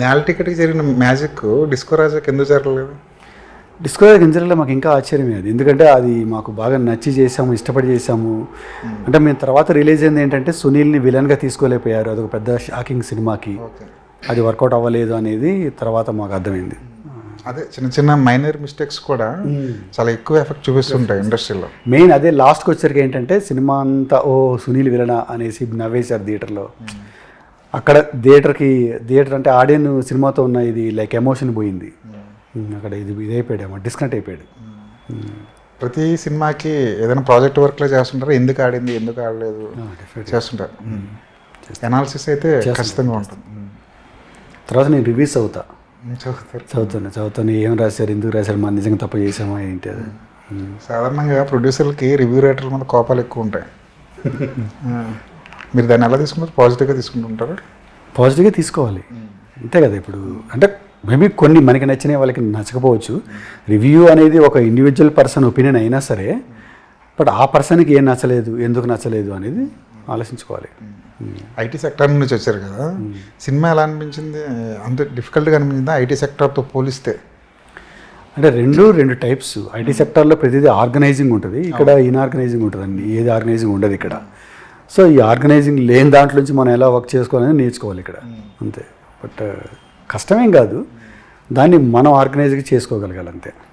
నేల టికెట్కి జరిగిన magic disco రాజాకి ఎందుకు జరగలేదు? డిస్కవరీ గింజలలో మాకు ఇంకా ఆశ్చర్యమే అది, ఎందుకంటే అది మాకు బాగా నచ్చి చేసాము, ఇష్టపడి చేసాము. అంటే మేము తర్వాత రిలీజ్ అయింది ఏంటంటే సునీల్ని విలన్గా తీసుకోలేకపోయారు, అదొక పెద్ద షాకింగ్ సినిమాకి, ఓకే, అది వర్కౌట్ అవ్వలేదు అనేది తర్వాత మాకు అర్థమైంది. అదే చిన్న చిన్న మైనర్ మిస్టేక్స్ కూడా చాలా ఎక్కువ ఎఫెక్ట్ చూపిస్తుంటాయి ఇండస్ట్రీలో. మెయిన్ అదే లాస్ట్కి వచ్చరికి ఏంటంటే సినిమా అంతా ఓ సునీల్ విలన అనేసి నవ్వేశారు థియేటర్లో. అక్కడ థియేటర్ అంటే ఆడియన్ సినిమాతో ఉన్న ఇది లైక్ ఎమోషన్ పోయింది. అక్కడ ఇదైపోయాడు, డిస్కనెక్ట్ అయిపోయాడు. ప్రతి సినిమాకి ఏదైనా ప్రాజెక్ట్ వర్క్లో చేస్తుంటారు, ఎందుకు ఆడింది ఎందుకు ఆడలేదు చేస్తుంటారు. ఎనాలిసిస్ అయితే ఖచ్చితంగా ఉంటుంది. తర్వాత నేను రివ్యూస్ చదువుతారు. చదువుతాను ఏం రాశారు, ఎందుకు రాశారు, మనం నిజంగా తప్పు చేసామా ఏంటి అది. సాధారణంగా ప్రొడ్యూసర్లకి రివ్యూ రైటర్ల మీద కోపాలు ఎక్కువ ఉంటాయి. మీరు దాన్ని ఎలా తీసుకుంటారు? పాజిటివ్గా తీసుకుంటుంటారు? పాజిటివ్గా తీసుకోవాలి అంతే కదా. ఇప్పుడు అంటే మేబీ కొన్ని మనకి నచ్చినాయి వాళ్ళకి నచ్చకపోవచ్చు. రివ్యూ అనేది ఒక ఇండివిజువల్ పర్సన్ ఒపీనియన్ అయినా సరే, బట్ ఆ పర్సన్కి ఏం నచ్చలేదు, ఎందుకు నచ్చలేదు అనేది ఆలోచించుకోవాలి. ఐటీ సెక్టర్ నుంచి వచ్చారు కదా, సినిమా ఎలా అనిపించింది? అంత డిఫికల్ట్గా అనిపించిందా ఐటీ సెక్టర్తో పోలిస్తే? అంటే రెండు టైప్స్. ఐటీ సెక్టార్లో ప్రతిదీ ఆర్గనైజింగ్ ఉంటుంది, ఇక్కడ ఇన్ఆర్గనైజింగ్ ఉంటుందండి. ఏది ఆర్గనైజింగ్ ఉండదు ఇక్కడ. సో ఈ ఆర్గనైజింగ్ లేని దాంట్లో నుంచి మనం ఎలా వర్క్ చేసుకోవాలని నేర్చుకోవాలి ఇక్కడ అంతే. బట్ కష్టమేం కాదు, దాన్ని మనం ఆర్గనైజ్గా చేసుకోగలగాలి అంతే.